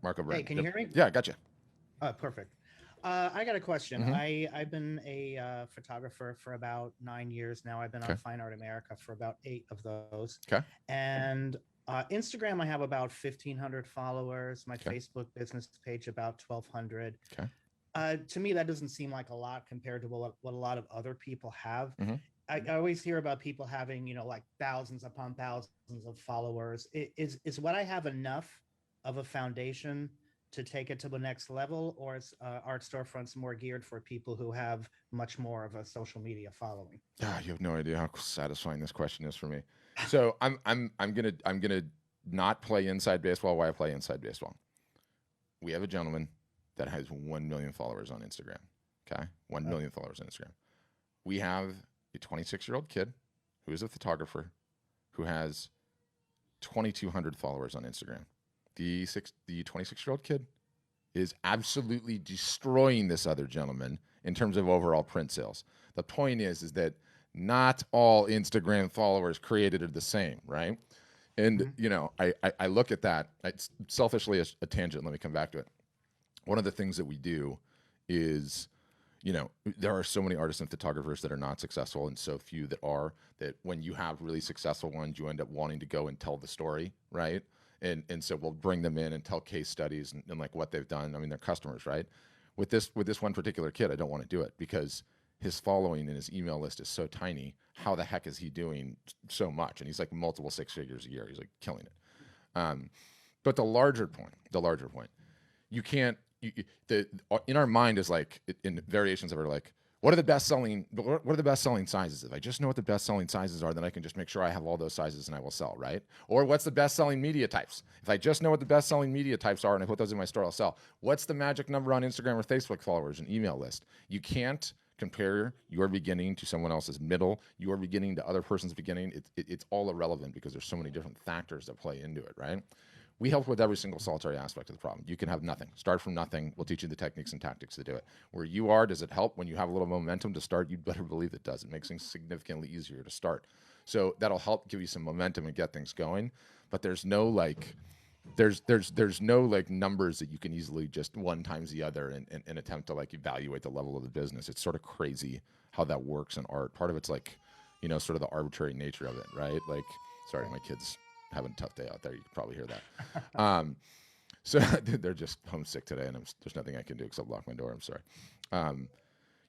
Marco Hey, Brand. can you Yep. hear me? Yeah, I got you. Oh, perfect. I got a question. Mm-hmm. I've been a photographer for about 9 years now. I've been on Okay. Fine Art America for about 8 of those, Okay. and Instagram I have about 1,500 followers. My Okay. Facebook business page about 1,200. Okay. To me, that doesn't seem like a lot compared to what a lot of other people have. Mm-hmm. I always hear about people having, like thousands upon thousands of followers. Is what I have enough of a foundation to take it to the next level, or is Art Storefronts more geared for people who have much more of a social media following? Ah, you have no idea how satisfying this question is for me. So I'm gonna not play inside baseball while I play inside baseball. We have a gentleman that has 1 million followers on Instagram. Okay, 1 million followers on Instagram. We have a 26-year-old kid who is a photographer who has 2,200 followers on Instagram. The 26-year-old kid is absolutely destroying this other gentleman in terms of overall print sales. The point is that not all Instagram followers created are the same, right? And Mhm. I look at that. It's selfishly a tangent. Let me come back to it. One of the things that we do is, there are so many artists and photographers that are not successful and so few that are, that when you have really successful ones, you end up wanting to go and tell the story, right? And so we'll bring them in and tell case studies and like what they've done. I mean, they're customers, right? With this one particular kid, I don't want to do it because his following and his email list is so tiny. How the heck is he doing so much? And he's like multiple six figures a year. He's like killing it. Um, but the larger point, you can't. In our mind is like in variations of it are like, what are the best selling sizes? If I just know what the best selling sizes are, then I can just make sure I have all those sizes and I will sell, right? Or what's the best selling media types? If I just know what the best selling media types are and I put those in my store, I'll sell. What's the magic number on Instagram or Facebook followers and email list? You can't compare your beginning to someone else's middle, your beginning to other person's beginning. It's all irrelevant because there's so many different factors that play into it, right? We help with every single solitary aspect of the problem. You can have nothing. Start from nothing. We'll teach you the techniques and tactics to do it. Where you are, does it help when you have a little momentum to start? You'd better believe it does. It makes things significantly easier to start. So that'll help give you some momentum and get things going. But there's no like numbers that you can easily just one times the other and attempt to like evaluate the level of the business. It's sort of crazy how that works in art. Part of it's like, sort of the arbitrary nature of it, right? Like, sorry, my kids having a tough day out there. You can probably hear that. So they're just homesick today, and there's nothing I can do except lock my door. I'm sorry. Um,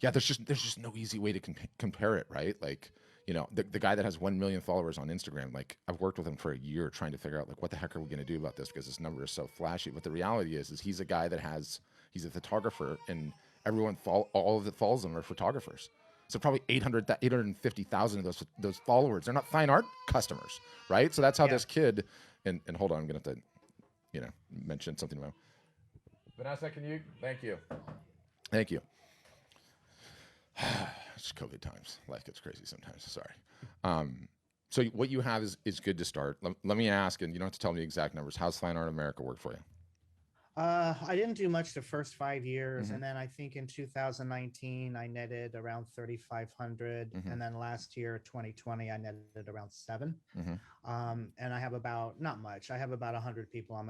yeah, there's just no easy way to compare it, right? Like, the guy that has 1 million followers on Instagram, like I've worked with him for a year trying to figure out like what the heck are we going to do about this because this number is so flashy. But the reality is he's a guy he's a photographer, and all of the follows him are photographers. So probably 850,000 of those followers, they're not fine art customers, right? So that's how Yeah. this kid, and hold on, I'm gonna have to, mention something about Vanessa. Thank you. It's COVID times. Life gets crazy sometimes. Sorry. So what you have is good to start. Let me ask, and you don't have to tell me exact numbers. How's Fine Art America work for you? I didn't do much the first 5 years, Mm-hmm. and then I think in 2019 I netted around 3,500, Mm-hmm. and then last year 2020 I netted around seven. Mm-hmm. And I have about not much. I have about 100 people on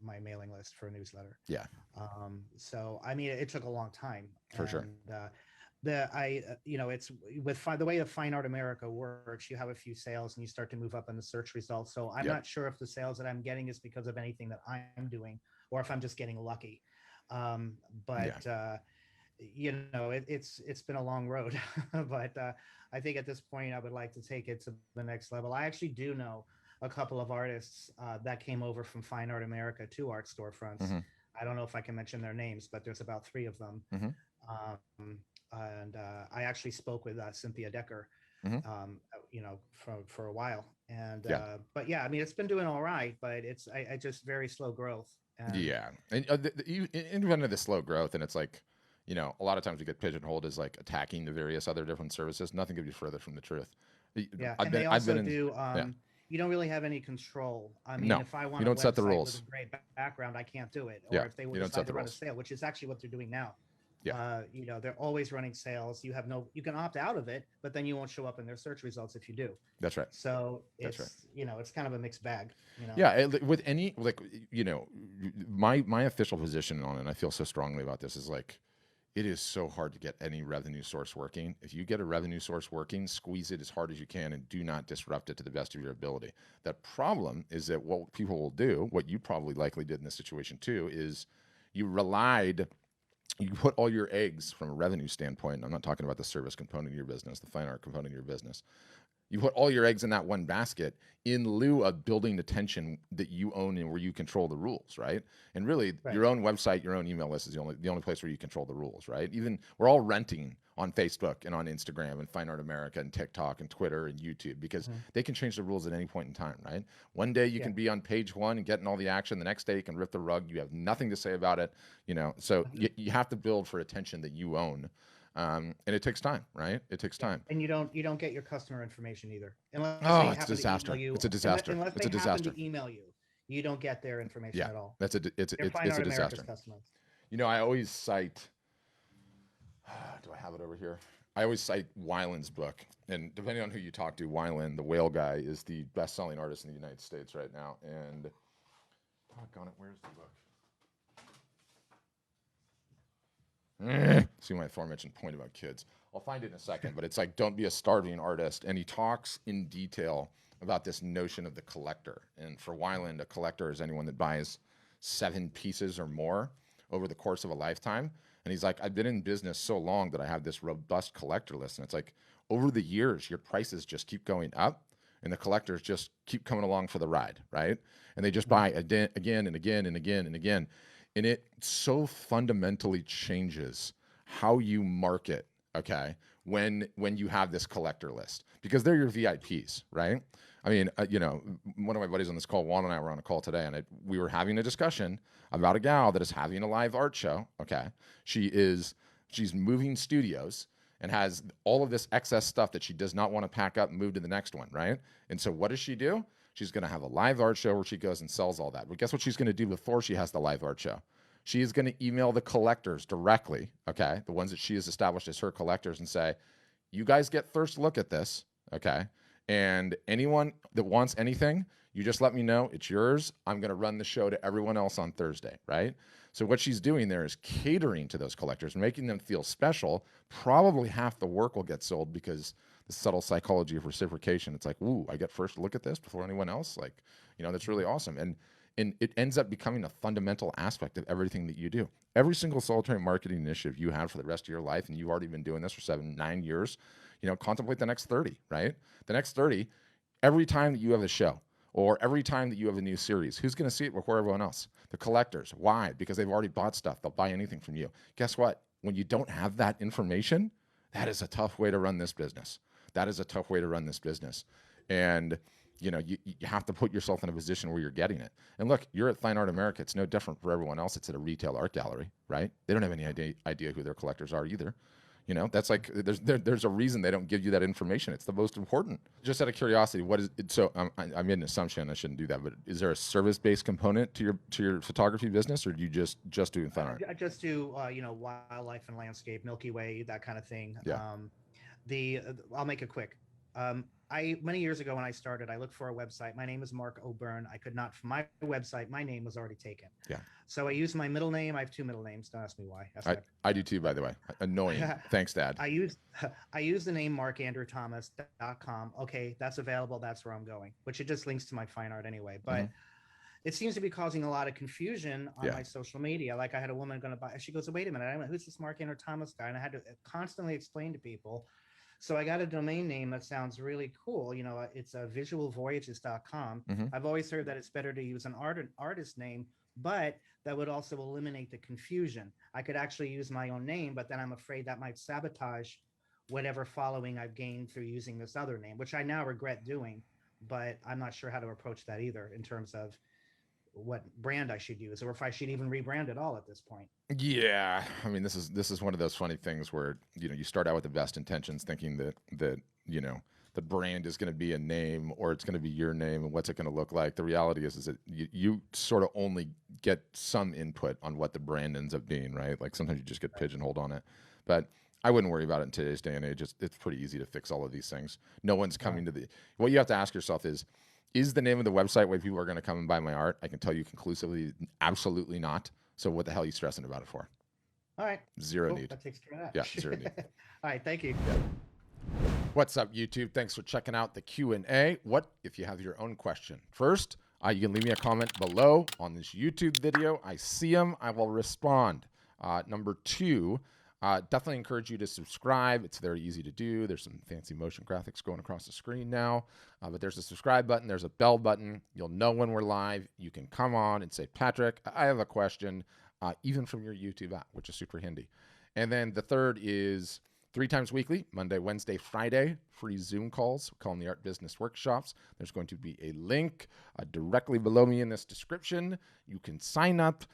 my mailing list for a newsletter. Yeah, So I mean, it took a long time, for sure. and it's the way the Fine Art America works. You have a few sales and you start to move up in the search results. So I'm Yep. not sure if the sales that I'm getting is because of anything that I'm doing, or if I'm just getting lucky. Um, Yeah. but it's been a long road. But I think at this point I would like to take it to the next level. I actually do know a couple of artists that came over from Fine Art America to Art Storefronts. Mm-hmm. I don't know if I can mention their names, but there's about three of them. Mm-hmm. And I actually spoke with Cynthia Decker, Mm-hmm. for a while. And Yeah. but yeah, I mean, it's been doing all right, but I just very slow growth. And Yeah, and even of the slow growth, and it's like, a lot of times we get pigeonholed as like attacking the various other different services. Nothing could be further from the truth. yeah, I've and been they I've been also in. do. Yeah, You don't really have any control. I mean, no, if I want you a don't set the website with a rules. great background, I can't do it. Or Yeah, if they will you don't decide set to the run a rules. sale, which is actually what they're doing now. Yeah, They're always running sales. You can opt out of it, but then you won't show up in their search results if you do. that's right. So That's right. it's kind of a mix bag. Yeah, with any, like, my official position on it, and I feel so strongly about this, is like, it is so hard to get any revenue source working. If you get a revenue source working, squeeze it as hard as you can and do not disrupt it to the best of your ability. The problem is that what people will do, what you probably likely did in this situation too, is you put all your eggs from a revenue standpoint. I'm not talking about the service component of your business, the fine art component of your business. You put all your eggs in that one basket in lieu of building attention that you own and where you control the rules, right? And really, your own website, your own email list is the only place where you control the rules, right? Even we're all renting on Facebook and on Instagram and Fine Art America and TikTok and Twitter and YouTube because they can change the rules at any point in time, right? One day you can be on page one and getting all the action. The next day you can rip the rug. You have nothing to say about it, So you have to build for attention that you own. And it takes time, right? It takes time. And you don't get your customer information either. Unless it's a disaster. It's a disaster. Unless it's a they disaster. happen to email you, you don't get their information at all. It's a disaster. Customers. I always cite. Do I have it over here? I always cite Weiland's book, and depending on who you talk to, Weiland, the whale guy, is the best-selling artist in the United States right now. And doggone it, where's the book? See my aforementioned point about kids. I'll find it in a second, but it's like, don't be a starving artist. And he talks in detail about this notion of the collector. And for Weiland, a collector is anyone that buys 7 pieces or more over the course of a lifetime. And he's like, I've been in business so long that I have this robust collector list. And it's like, over the years, your prices just keep going up and the collectors just keep coming along for the ride, right? And they just buy again and again and again and again. And it so fundamentally changes how you market, okay, when you have this collector list, because they're your VIPs, right? I mean, one of my buddies on this call, Juan and I were on a call today, and we were having a discussion about a gal that is having a live art show, okay? She's moving studios and has all of this excess stuff that she does not want to pack up and move to the next one, right? And so what does she do? She's going to have a live art show where she goes and sells all that. But guess what she's going to do before she has the live art show? She is going to email the collectors directly, okay, the ones that she has established as her collectors, and say, you guys get first look at this, okay? And anyone that wants anything, you just let me know. It's yours. I'm going to run the show to everyone else on Thursday, right? So what she's doing there is catering to those collectors, making them feel special. Probably half the work will get sold because the subtle psychology of reciprocation. It's like, ooh, I get first look at this before anyone else. Like, that's really awesome. And it ends up becoming a fundamental aspect of everything that you do. Every single solitary marketing initiative you have for the rest of your life, and you've already been doing this for 7-9 years, contemplate the next 30, right? The next 30, every time that you have a show or every time that you have a new series, who's going to see it before everyone else? The collectors. Why? Because they've already bought stuff. They'll buy anything from you. Guess what? When you don't have that information, that is a tough way to run this business. And you have to put yourself in a position where you're getting it. And look, you're at Fine Art America. It's no different for everyone else. It's at a retail art gallery, right? They don't have any idea who their collectors are either. That's like, there's a reason they don't give you that information. It's the most important. Just out of curiosity, what is it? So I made an assumption. I shouldn't do that, but is there a service-based component to your photography business, or do you just do fine art? I just do wildlife and landscape, Milky Way, that kind of thing. Yeah. I'll make it quick. Many years ago when I started, I looked for a website. My name is Mark O'Byrne. I could not, for my website, my name was already taken. Yeah. So I used my middle name. I have 2 middle names. Don't ask me why. I do too, by the way. Annoying. Thanks, Dad. I use the name markandrewthomas.com. Okay, that's available. That's where I'm going, which it just links to my fine art anyway. But it seems to be causing a lot of confusion on my social media. Like I had a woman going to buy, she goes, wait a minute, I went, who's this Mark Andrew Thomas guy? And I had to constantly explain to people. So I got a domain name that sounds really cool. It's visualvoyages.com. I've always heard that it's better to use an artist name, but that would also eliminate the confusion. I could actually use my own name, but then I'm afraid that might sabotage whatever following I've gained through using this other name, which I now regret doing, but I'm not sure how to approach that either in terms of what brand I should use, or if I should even rebrand at all at this point. Yeah, I mean, this is one of those funny things where you start out with the best intentions, thinking that the brand is going to be a name or it's going to be your name and what's it going to look like. The reality is that you sort of only get some input on what the brand ends up being, right? Like sometimes you just get pigeonholed on it, but I wouldn't worry about it in today's day and age. It's pretty easy to fix all of these things. No one's coming to what you have to ask yourself is, Is the name of the website where people are going to come and buy my art? I can tell you conclusively, absolutely not. So what the hell are you stressing about it for? All right. Zero Cool. need. That takes care of that. Yeah, zero need. All right. Thank you. What's up, YouTube? Thanks for checking out the Q&A. What if you have your own question? First, you can leave me a comment below on this YouTube video. I see them. I will respond. Number two, definitely encourage you to subscribe. It's very easy to do. There's some fancy motion graphics going across the screen now, but there's a subscribe button. There's a bell button. You'll know when we're live. You can come on and say, Patrick, I have a question, even from your YouTube app, which is super handy. And then the third is 3 times weekly, Monday, Wednesday, Friday, free Zoom calls. We call them the Art Business Workshops. There's going to be a link directly below me in this description. You can sign up.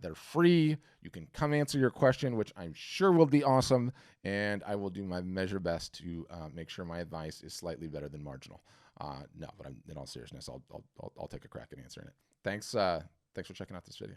They're free. You can come answer your question, which I'm sure will be awesome. And I will do my measure best to make sure my advice is slightly better than marginal. No, but in all seriousness, I'll take a crack at answering it. Thanks for checking out this video.